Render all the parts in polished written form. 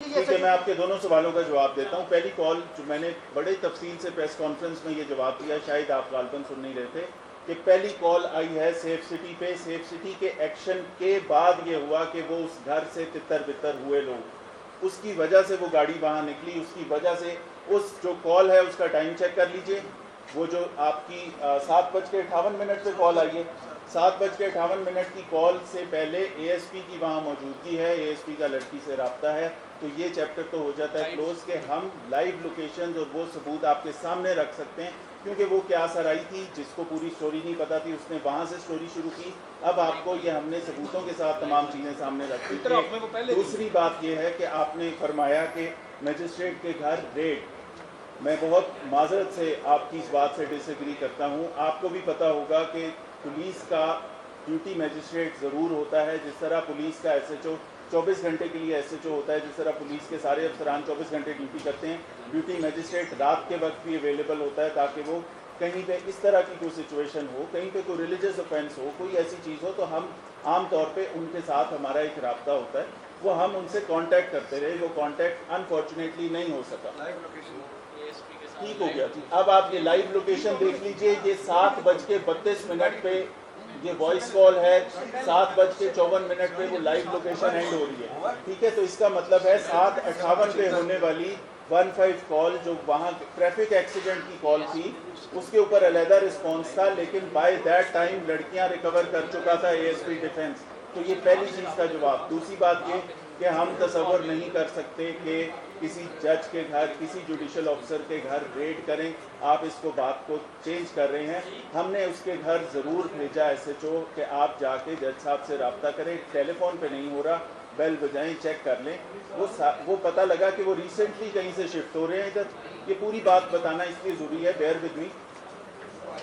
ठीक है, मैं आपके दोनों सवालों का जवाब देता हूँ। पहली कॉल जो मैंने बड़े तफसील से प्रेस कॉन्फ्रेंस में ये जवाब दिया, शायद आप गालबन सुन नहीं रहे थे, कि पहली कॉल आई है सेफ सिटी पे। सेफ सिटी के एक्शन के बाद ये हुआ कि वो उस घर से तितर बितर हुए लोग, उसकी वजह से वो गाड़ी वहाँ निकली, उसकी वजह से उस जो कॉल है उसका टाइम चेक कर लीजिए। वो जो आपकी 7:58 पे कॉल आई है, 7:58 की कॉल से पहले एएसपी की वहाँ मौजूदगी है, एएसपी का लड़की से रब्ता है, तो ये चैप्टर तो हो जाता है क्लोज के हम लाइव लोकेशंस और वो सबूत आपके सामने रख सकते हैं। क्योंकि वो क्या सर आई थी जिसको पूरी स्टोरी नहीं पता थी, उसने वहाँ से स्टोरी शुरू की। अब आपको ये हमने सबूतों के साथ तमाम चीज़ें सामने रख दी। दूसरी बात ये है कि आपने फरमाया कि मजिस्ट्रेट के घर रेड, मैं बहुत माजरत से आपकी इस बात से डिसएग्री करता हूँ। आपको भी पता होगा कि पुलिस का ड्यूटी मजिस्ट्रेट ज़रूर होता है, जिस तरह पुलिस का एसएचओ 24 घंटे के लिए एसएचओ होता है, जिस तरह पुलिस के सारे अफसरान 24 घंटे ड्यूटी करते हैं, ड्यूटी मजिस्ट्रेट रात के वक्त भी अवेलेबल होता है, ताकि वो कहीं पे इस तरह की कोई सिचुएशन हो, कहीं पे कोई रिलीजियस ऑफेंस हो, कोई ऐसी चीज़ हो, तो हम आम तौर पे उनके साथ हमारा एक रब्ता होता है, वो हम उनसे कांटेक्ट करते रहे। वो कांटेक्ट अनफॉर्चुनेटली नहीं हो सका। ठीक हो गया जी। अब आप ये लाइव लोकेशन देख लीजिए, ये 7:32 पे ये वॉइस कॉल है, 7:54 पे वो लाइव लोकेशन एंड हो रही है। ठीक है, तो इसका मतलब है 7:58 पे होने वाली 15 कॉल जो वहाँ ट्रैफिक एक्सीडेंट की कॉल थी, उसके ऊपर अलहदा रिस्पॉन्स था, लेकिन बाय दैट टाइम लड़कियाँ रिकवर कर चुका था एएसपी डिफेंस। तो ये पहली चीज़ का जवाब। दूसरी बात ये कि हम तसव्वुर नहीं कर सकते कि किसी जज के घर, किसी जुडिशल ऑफिसर के घर रेड करें। आप इसको बात को चेंज कर रहे हैं। हमने उसके घर ज़रूर भेजा एसएचओ कि आप जाके जज साहब से रब्ता करें, टेलीफोन पे नहीं हो रहा, बेल बजाएं, चेक कर लें। वो पता लगा कि वो रिसेंटली कहीं से शिफ्ट हो रहे हैं इधर। ये पूरी बात बताना इसलिए ज़रूरी है, बेयर विद मी।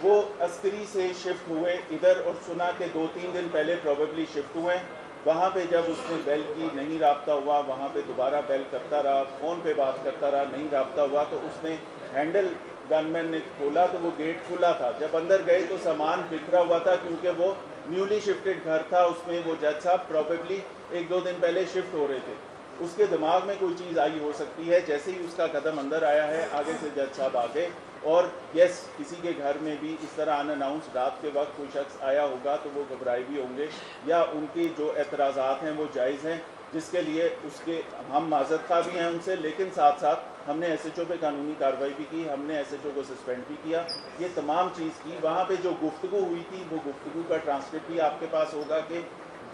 वो अस्करी से शिफ्ट हुए इधर और सुना कि 2-3 दिन पहले प्रोबेबली शिफ्ट हुए हैं। वहाँ पे जब उसने बेल की, नहीं रब्ता हुआ, वहाँ पे दोबारा बेल करता रहा, फ़ोन पे बात करता रहा, नहीं रब्ता हुआ, तो उसने हैंडल गनमैन ने खोला तो वो गेट खुला था। जब अंदर गए तो सामान बिखरा हुआ था, क्योंकि वो न्यूली शिफ्टेड घर था, उसमें वो जज साहब प्रॉबेबली 1-2 दिन पहले शिफ्ट हो रहे थे। उसके दिमाग में कोई चीज़ आई हो सकती है। जैसे ही उसका कदम अंदर आया है, आगे से जज साहब आ गए। और यस, किसी के घर में भी इस तरह अनअनाउंस रात के वक्त कोई शख्स आया होगा तो वो घबराए भी होंगे, या उनकी जो एतराज़ात हैं वो जायज़ हैं, जिसके लिए उसके हम माज़रत खा भी हैं उनसे। लेकिन साथ साथ हमने एसएचओ पे कानूनी कार्रवाई भी की, हमने एसएचओ को सस्पेंड भी किया, ये तमाम चीज़ की। वहाँ पे जो गुफ्तगू हुई थी, वो गुफ्तगू का ट्रांसक्रिप्ट भी आपके पास होगा कि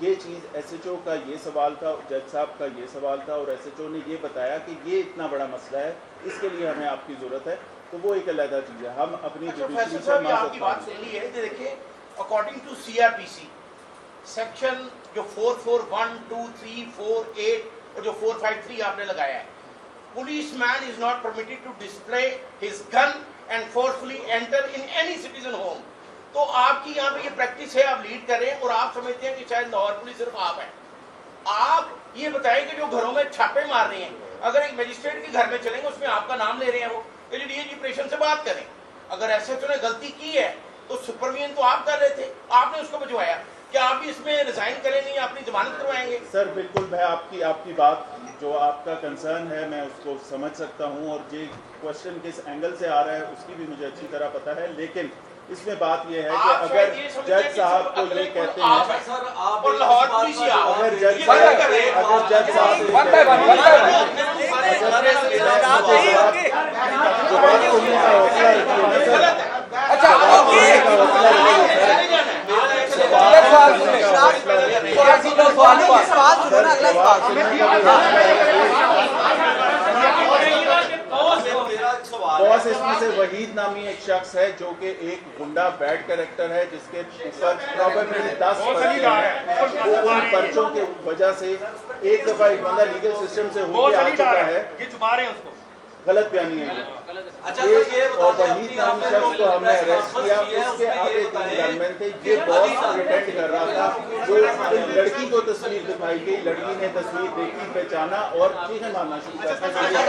ये चीज़ एसएचओ का ये सवाल था, जज साहब का ये सवाल था, और एसएचओ ने ये बताया कि ये इतना बड़ा मसला है, इसके लिए हमें आपकी ज़रूरत है। तो वो एक अलग चीज़ है। हम अपनी आपकी बात सुन ली है। देखिए, अकॉर्डिंग टू सीआरपीसी सेक्शन जो 441, 2, 3, 4, 8 और जो 453 आपने लगाया है, police man is not permitted to display his gun and forcefully enter in any citizen home. तो आपकी यहाँ पे ये प्रैक्टिस है, आप लीड कर रहे हैं और आप समझते हैं कि शायद लाहौर पुलिस सिर्फ आप है। आप ये बताएं कि जो घरों में छापे मार रहे हैं, अगर एक मजिस्ट्रेट के घर में चलेंगे, उसमें आपका नाम ले रहे हैं, वो डीएजी ऑपरेशन से बात करें। अगर एसएचओ ने गलती की है तो सुपरविजन तो आप कर रहे थे, आपने उसको भिजवाया। क्या आप भी इसमें रिजाइन करेंगे या अपनी जमानत करवाएंगे? सर बिल्कुल, मैं आपकी बात, जो आपका कंसर्न है, मैं उसको समझ सकता हूं, और ये क्वेश्चन किस एंगल से आ रहा है उसकी भी मुझे अच्छी तरह पता है। लेकिन इसमें बात यह है कि अगर जज साहब को ये कहते हैं, अगर जज साहब बॉस इसमें से वहीद नामी एक शख्स है जो कि एक गुंडा बैड कैरेक्टर है, जिसके ऊपर प्रॉबेबली 10 पर्चे हैं। वो उन पर्चों के वजह से एक दफा एक बंदा लीगल सिस्टम से होकर आ चुका है। गलत बयानी है ये। और वहीद नामी शख्स को हमने अरेस्ट किया, उसके आगे 3 गनमैन थे। ये बॉस प्रिटेंड कर रहा था। जो लड़की को तस्वीर दिखाई गई, लड़की ने तस्वीर देखी, पहचाना और चीखें मारना शुरू कर दिया।